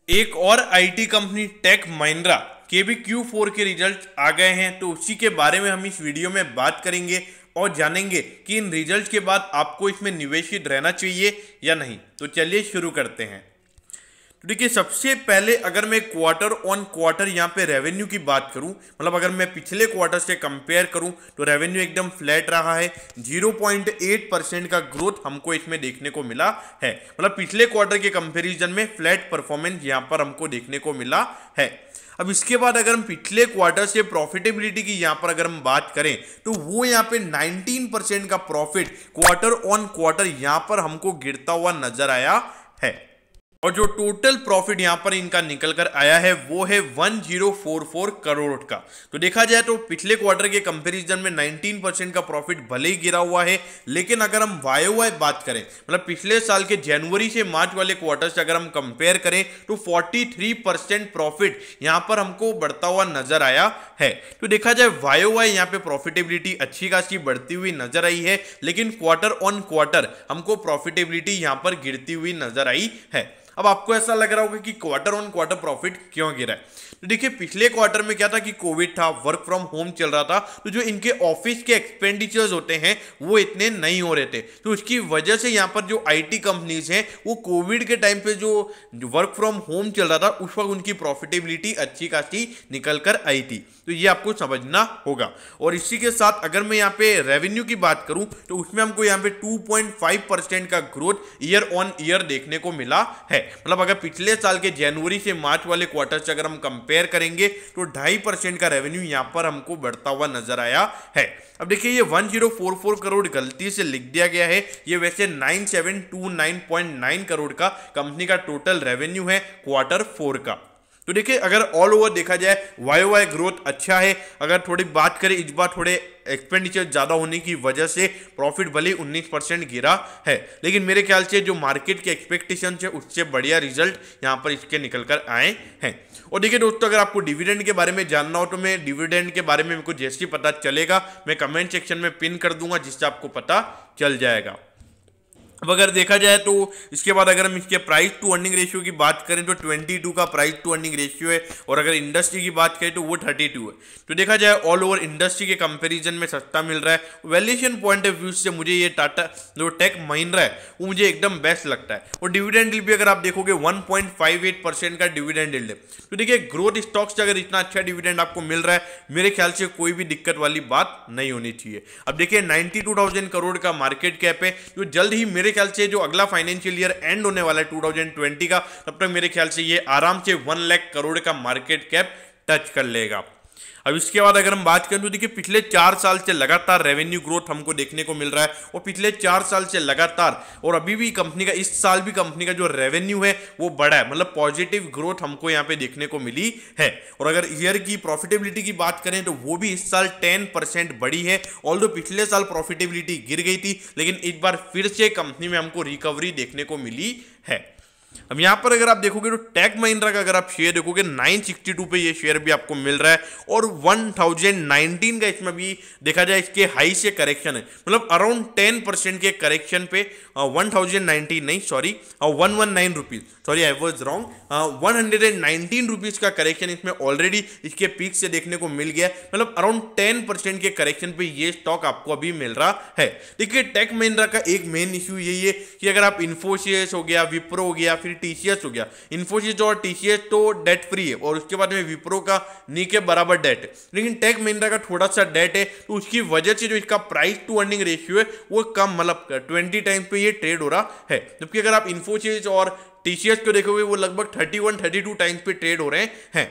एक और IT company take Mahindra के भी Q4 के रिजल्ट आ गए हैं, तो उसी के बारे में हम इस वीडियो में बात करेंगे और जानेंगे कि इन रिजल्ट के बाद आपको इसमें निवेशित रहना चाहिए या नहीं। तो चलिए शुरू करते हैं। तो देखिए, सबसे पहले अगर मैं क्वार्टर ऑन क्वार्टर यहाँ पे रेवेन्यू की बात करूँ, मतलब अगर मैं पिछले क्वार्टर से कंपेयर करूँ तो रेवेन्यू एकदम फ्लैट रहा है। 0.8% का ग्रोथ हमको इसमें देखने को मिला है, मतलब पिछले क्वार्टर के कंपैरिजन में फ्लैट परफॉर्मेंस यहाँ पर हमको देखने को मिला है। अब इसके बाद अगर हम पिछले क्वार्टर से प्रॉफिटेबिलिटी की यहाँ पर अगर हम बात करें तो वो यहाँ पे 19% का प्रॉफिट क्वार्टर ऑन क्वार्टर यहाँ पर हमको गिरता हुआ नजर आया है। और जो टोटल प्रॉफिट यहां पर इनका निकल कर आया है वो है 1044 करोड़ का। तो देखा जाए तो पिछले क्वार्टर के कंपैरिजन में 19% का प्रॉफिट भले ही गिरा हुआ है, लेकिन अगर हम वाई बात करें, मतलब पिछले साल के जनवरी से मार्च वाले क्वार्टर से अगर हम कंपेयर करें तो 43% प्रॉफिट यहां पर हमको बढ़ता हुआ नजर आया है। तो देखा जाए वाई यहाँ पे प्रॉफिटेबिलिटी अच्छी खासी बढ़ती हुई नजर आई है, लेकिन क्वार्टर ऑन क्वार्टर हमको प्रॉफिटेबिलिटी यहां पर गिरती हुई नजर आई है। अब आपको ऐसा लग रहा होगा कि क्वार्टर ऑन क्वार्टर प्रॉफिट क्यों गिरा है। तो देखिए, पिछले क्वार्टर में क्या था कि कोविड था, वर्क फ्रॉम होम चल रहा था, तो जो इनके ऑफिस के एक्सपेंडिचर्स होते हैं वो इतने नहीं हो रहे थे। तो उसकी वजह से यहाँ पर जो आईटी कंपनीज हैं वो कोविड के टाइम पे जो वर्क फ्रॉम होम चल रहा था उस वक्त उनकी प्रॉफिटेबिलिटी अच्छी खासी निकल कर आई थी। तो ये आपको समझना होगा। और इसी के साथ अगर मैं यहाँ पे रेवेन्यू की बात करूं तो उसमें हमको यहाँ पे 2.5% का ग्रोथ ईयर ऑन ईयर देखने को मिला है। मतलब अगर पिछले साल के जनवरी से मार्च वाले क्वार्टर से अगर हम कंपेयर करेंगे तो 2.5% का रेवेन्यू यहाँ पर हमको बढ़ता हुआ नजर आया है। अब देखिए, ये 1044 करोड़ गलती से लिख दिया गया है, ये वैसे 9729.9 करोड़ का कंपनी का टोटल रेवेन्यू है क्वार्टर 4 का। तो देखिए, अगर ऑल ओवर देखा जाए वाई ग्रोथ अच्छा है। अगर थोड़ी बात करें इस बार थोड़े एक्सपेंडिचर ज़्यादा होने की वजह से प्रॉफिट भले 19% गिरा है, लेकिन मेरे ख्याल से जो मार्केट के एक्सपेक्टेशन है उससे बढ़िया रिजल्ट यहाँ पर इसके निकल कर आए हैं। और देखिए दोस्तों, अगर आपको डिविडेंड के बारे में जानना हो तो मैं डिविडेंड के बारे में मेरे को जैसे ही पता चलेगा मैं कमेंट सेक्शन में पिन कर दूंगा, जिससे आपको पता चल जाएगा। अब अगर देखा जाए तो इसके बाद अगर हम इसके प्राइस टू अर्निंग रेशियो की बात करें तो 22 का प्राइस टू अर्निंग रेशियो है, और अगर इंडस्ट्री की बात करें तो वो 32 है। तो देखा जाए ऑल ओवर इंडस्ट्री के कंपैरिजन में सस्ता मिल रहा है। वैल्यूएशन पॉइंट ऑफ व्यू से मुझे ये टाटा जो टेक महिंद्रा है वो मुझे एकदम बेस्ट लगता है। और डिविडेंड यील्ड भी अगर आप देखोगे 1.58% का डिविडेंड यील्ड है। तो देखिए, ग्रोथ स्टॉक्स से अगर इतना अच्छा डिविडेंड आपको मिल रहा है, मेरे ख्याल से कोई भी दिक्कत वाली बात नहीं होनी चाहिए। अब देखिए, 92,000 करोड़ का मार्केट कैप है, जो जल्द ही मेरे ख्याल से जो अगला फाइनेंशियल ईयर एंड होने वाला है 2020 का, तब तक मेरे ख्याल से ये आराम से 1 लाख करोड़ का मार्केट कैप टच कर लेगा। अब इसके बाद अगर हम बात करें तो देखिए, पिछले 4 साल से लगातार रेवेन्यू ग्रोथ हमको देखने को मिल रहा है, और पिछले 4 साल से लगातार, और अभी भी कंपनी का इस साल भी कंपनी का जो रेवेन्यू है वो बढ़ा है, मतलब पॉजिटिव ग्रोथ हमको यहाँ पे देखने को मिली है। और अगर ईयर की प्रॉफिटेबिलिटी की बात करें तो वो भी इस साल 10% बढ़ी है। ऑल्दो पिछले साल प्रॉफिटेबिलिटी गिर गई थी, लेकिन एक बार फिर से कंपनी में हमको रिकवरी देखने को मिली है। अब यहाँ पर अगर आप देखोगे तो टेक महिंद्रा का अगर आप शेयर देखोगे 962 पे ये शेयर भी आपको मिल रहा है, और 1019 का इसमें भी देखा जाए इसके हाई से करेक्शन है, मतलब अराउंड 10% के करेक्शन पे 1019 नहीं sorry 119 rupees, sorry I was wrong, 119 rupees का करेक्शन इसमें ऑलरेडी इसके पीक से देखने को मिल गया, मतलब अराउंड 10% के करेक्शन पे ये स्टॉक आपको अभी मिल रहा है। देखिए, टेक महिंद्रा का एक मेन इश्यू यही है कि अगर आप इन्फोसिस हो गया, विप्रो हो गया, फिर टीसीएस हो गया, इन्फोसिस और टीसीएस तो डेट फ्री है, और उसके बाद में विप्रो का नी के बराबर डेट है, लेकिन टेक महिंद्रा का थोड़ा सा डेट है, तो उसकी वजह से जो इसका प्राइस टू अर्निंग रेशियो है वो कम, मतलब 20 टाइम्स पे ये ट्रेड हो रहा है। जबकि अगर आप इन्फोसिस और टीसीएस को देखोगे वो लगभग 31-32 टाइम्स पे ट्रेड हो रहे हैं।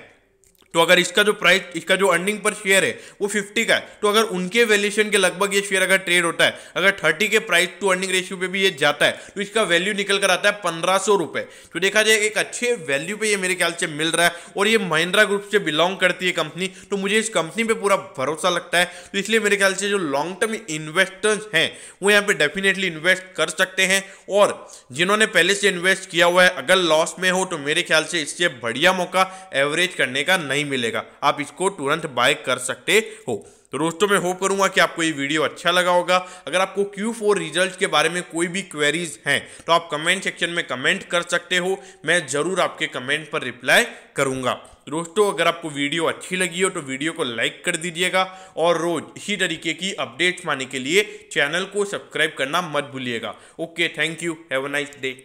तो अगर इसका जो प्राइस, इसका जो अर्निंग पर शेयर है वो 50 का है, तो अगर उनके वैल्यूएशन के लगभग ये शेयर अगर ट्रेड होता है, अगर 30 के प्राइस टू अर्निंग रेशियो पे भी ये जाता है, तो इसका वैल्यू निकल कर आता है 1500 रुपए। तो देखा जाए एक अच्छे वैल्यू पे ये मेरे ख्याल से मिल रहा है, और ये महिंद्रा ग्रुप से बिलोंग करती है कंपनी, तो मुझे इस कंपनी पे पूरा भरोसा लगता है। तो इसलिए मेरे ख्याल से जो लॉन्ग टर्म इन्वेस्टर्स हैं वो यहाँ पे डेफिनेटली इन्वेस्ट कर सकते हैं, और जिन्होंने पहले से इन्वेस्ट किया हुआ है अगर लॉस में हो तो मेरे ख्याल से इससे बढ़िया मौका एवरेज करने का नहीं मिलेगा, आप इसको तुरंत बाय कर सकते हो। तो दोस्तों मैं होप करूंगा कि आपको ये वीडियो अच्छा लगा होगा। अगर आपको Q4 रिजल्ट के बारे में कोई भी क्वेरीज हैं तो आप कमेंट सेक्शन में कमेंट कर सकते हो, मैं जरूर आपके कमेंट पर रिप्लाई करूंगा। दोस्तों अगर आपको वीडियो अच्छी लगी हो तो वीडियो को लाइक कर दीजिएगा और रोज इसी तरीके की अपडेट्स पाने के लिए चैनल को सब्सक्राइब करना मत भूलिएगा। Okay, thank you, have a nice day.